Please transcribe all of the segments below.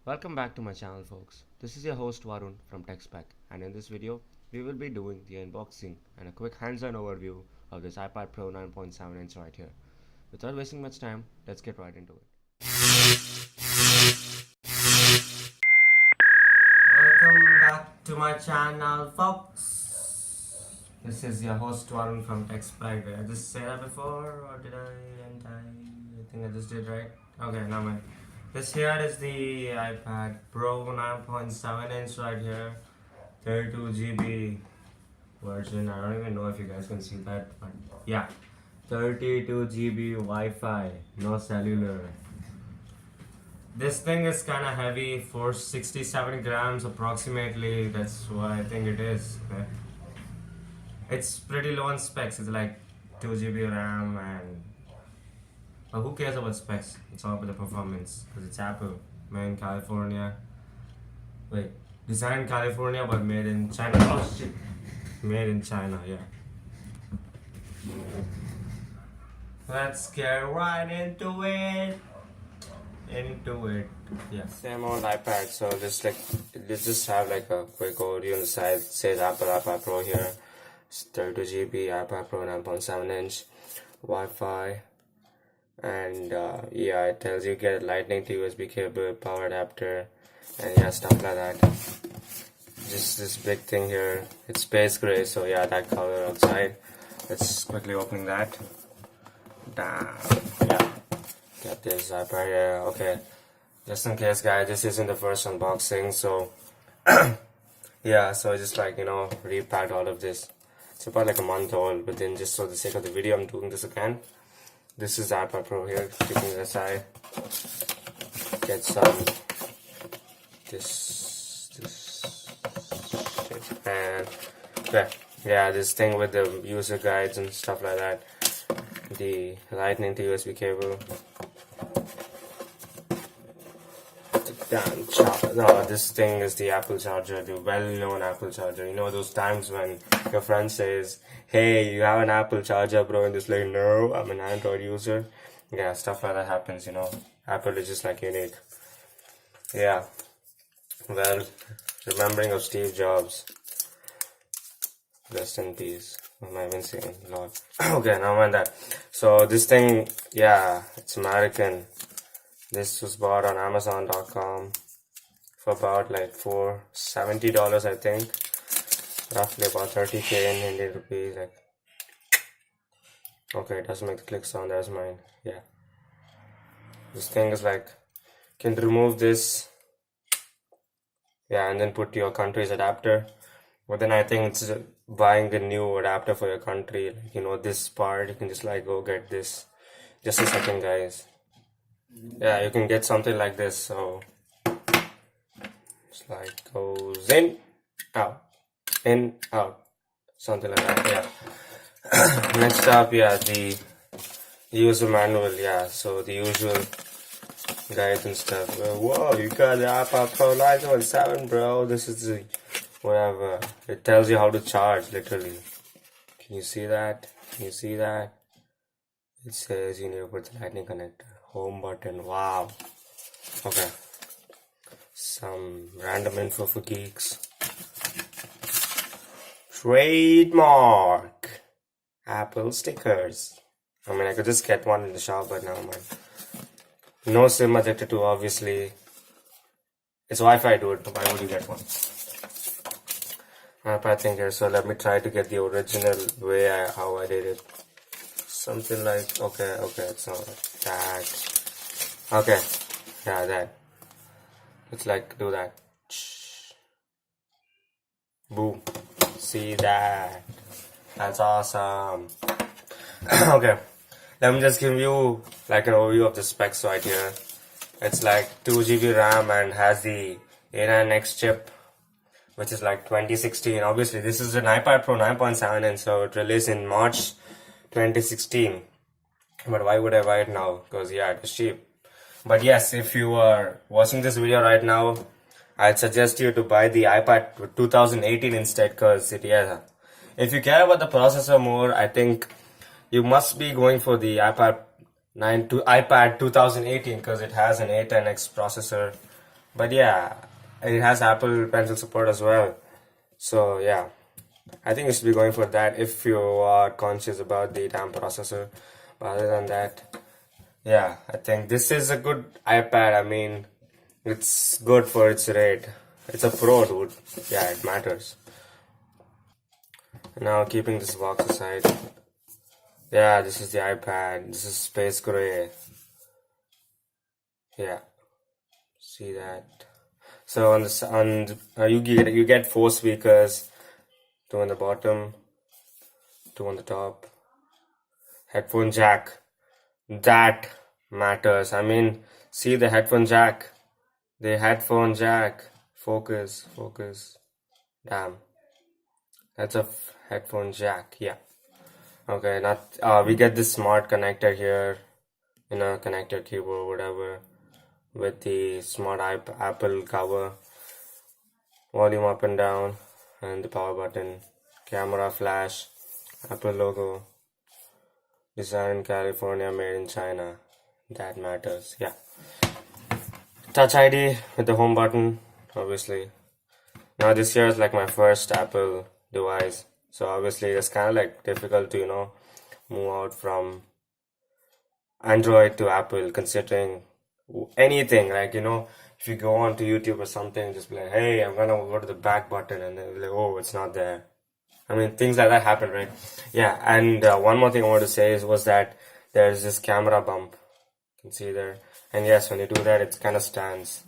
Welcome back to my channel, folks. This is your host Varun from TechSpec, and in this video we will be doing the unboxing and a quick hands-on overview of this iPad Pro 9.7 inch right here. Without wasting much time, let's get right into it. Welcome back to my channel, folks. This is your host Varun from TechSpec. Did I just say that before, or did I think I just did, right? Okay, now mind. This here is the iPad Pro 9.7 inch right here, 32 GB version. I don't even know if you guys can see that, but yeah, 32 GB Wi-Fi, no cellular. This thing is kind of heavy, 467 grams approximately. That's what I think it is. Okay? It's pretty low on specs. It's like 2 GB RAM and. But who cares about specs? It's all about the performance because it's Apple, made in California. Wait, designed in California but made in China. Oh shit, made in China, yeah. Let's get right into it. Yeah. Same old iPad. So just like let's just have like a quick overview on the side. It says Apple iPad Pro here. It's 32 GB iPad Pro 9.7 inch, Wi-Fi. And yeah, it tells you get lightning to USB cable, power adapter, and yeah, stuff like that. Just this big thing here, it's space gray, so yeah, that color outside. Let's quickly open that. Damn. Yeah, get this iPad here. Okay, just in case, guys, this isn't the first unboxing, so yeah, so just like repacked all of this. It's about like a month old, but then just for the sake of the video, I'm doing this again. This is the iPad Pro here, keeping it aside. Get some this shit, and yeah, this thing with the user guides and stuff like that. The lightning to USB cable. No, this thing is the Apple charger, the well-known Apple charger. You know those times when your friend says, "Hey, you have an Apple charger, bro?" And just like, "No, I'm an Android user." Yeah, stuff like that happens. Apple is just like unique. Yeah. Well, remembering of Steve Jobs. Rest in peace. What am I even saying? Lord. Okay, now mind that. So this thing, yeah, it's American. This was bought on Amazon.com for about like $470, I think. Roughly about 30k in Indian rupees. Like, okay, it doesn't make the click sound. That's mine. Yeah. This thing is like, can remove this. Yeah, and then put your country's adapter. But then I think it's buying a new adapter for your country. Like, this part, you can just like go get this. Just a second, guys. Yeah, you can get something like this. So it's like goes in, out, something like that. Yeah. Next up, yeah, the user manual. Yeah, so the usual guides and stuff. Whoa, you got the iPad Pro 9.7, bro. This is the whatever. It tells you how to charge, literally. Can you see that? Can you see that? It says you need to put the lightning connector. Home button. Wow. Okay. Some random info for geeks. Trademark. Apple stickers. I mean, I could just get one in the shop, but never mind. No SIM ejector too, obviously. It's Wi-Fi, dude. Why would you get one? iPad thing here. So let me try to get the original way how I did it. Something like, okay, it's not like that. Okay, yeah, that. Let's like do that. Boom. See that? That's awesome. Okay, let me just give you like an overview of the specs right here. It's like 2 GB RAM and has the A9X chip, which is like 2016. Obviously, this is an iPad Pro 9.7 and so it released in March 2016. But why would I buy it now? Because yeah, it was cheap. But yes, if you are watching this video right now, I'd suggest you to buy the iPad 2018 instead, because if you care about the processor more, I think you must be going for the iPad 2018 because it has an A10X processor. But yeah, it has Apple Pencil support as well. So yeah, I think you should be going for that if you are conscious about the damn processor. But other than that, yeah, I think this is a good iPad. I mean, it's good for its rate. It's a Pro, dude. Yeah, it matters. Now keeping this box aside. Yeah, this is the iPad. This is space gray. Yeah, see that. So you get four speakers, two on the bottom, two on the top. Headphone jack. That matters. I mean, see the headphone jack. The headphone jack. Focus. Damn. That's a headphone jack. Yeah. Okay, not we get this smart connector here, connector keyboard, whatever, with the smart Apple cover, volume up and down, and the power button, camera flash, Apple logo, design in California, made in China. That matters. Yeah. Touch ID with the home button, obviously. Now this year is like my first Apple device, so obviously it's kind of like difficult to move out from Android to Apple, considering anything like if you go on to YouTube or something, just be like, hey, I'm gonna go to the back button, and then be like, oh, it's not there. I mean, things like that happen, right? Yeah, and one more thing I want to say was that there's this camera bump. You can see there, and yes, when you do that, it kind of stands.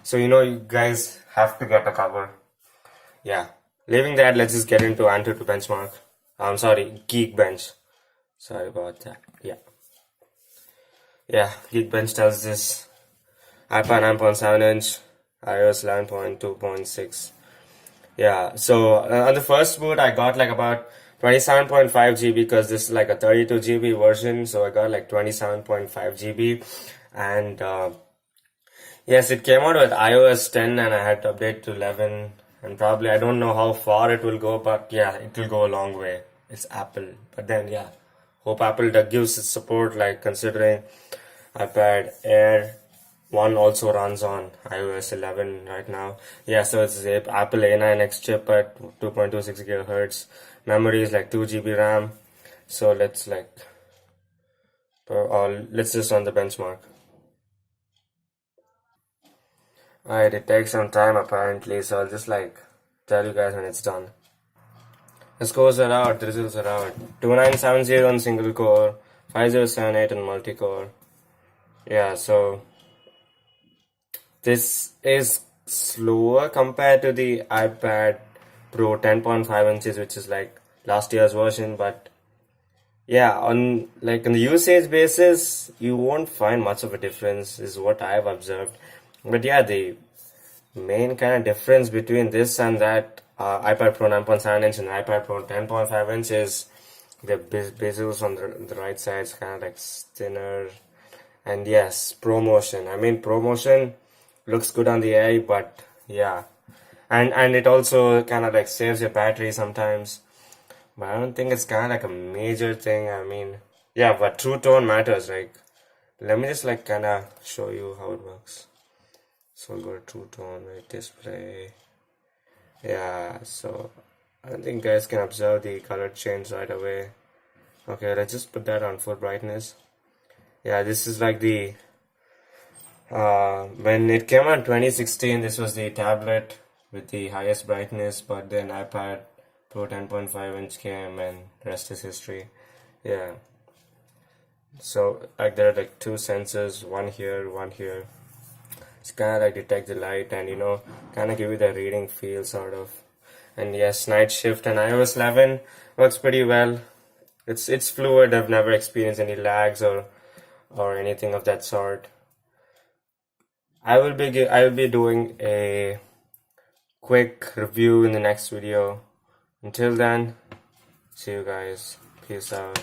So you guys have to get a cover. Yeah. Leaving that, let's just get into Antutu benchmark. I'm sorry, Geekbench. Sorry about that. Yeah, Geekbench tells this iPad 9.7 inch, iOS 11.2.6. Yeah, so on the first boot, I got like about 27.5 GB because this is like a 32 GB version. So I got like 27.5 GB. And yes, it came out with iOS 10 and I had to update to 11. And probably, I don't know how far it will go, but yeah, it will go a long way. It's Apple. But then, yeah, hope Apple gives its support, like considering iPad Air 1 also runs on iOS 11 right now. Yeah, so it's the Apple A9X chip at 2.26 gigahertz. Memory is like 2 GB RAM. So let's just run the benchmark. Alright, it takes some time apparently, so I'll just tell you guys when it's done. The scores are out, the results are out. 2970 on single core, 5078 on multi-core. Yeah, so this is slower compared to the iPad Pro 10.5 inches, which is like last year's version, but yeah, on the usage basis, you won't find much of a difference, is what I've observed. But yeah, the main kind of difference between this and that iPad Pro 9.7 inch and iPad Pro 10.5 inch is the bezels on the right side is kind of like thinner. And yes, ProMotion. I mean, ProMotion looks good on the eye, but yeah. And it also kind of saves your battery sometimes. But I don't think it's kind of like a major thing. I mean, yeah, but True Tone matters. Let me just kind of show you how it works. So we'll go to True Tone, display. Yeah, so I don't think guys can observe the color change right away. Okay, let's just put that on full brightness. Yeah, this is like the when it came out in 2016, this was the tablet with the highest brightness, but then iPad Pro 10.5 inch came and rest is history. Yeah, so there are two sensors, one here, one here. It's kind of detect the light and kind of give you the reading feel sort of. And yes, night shift and iOS 11 works pretty well. It's fluid. I've never experienced any lags or anything of that sort. I will be doing a quick review in the next video. Until then, see you guys. Peace out.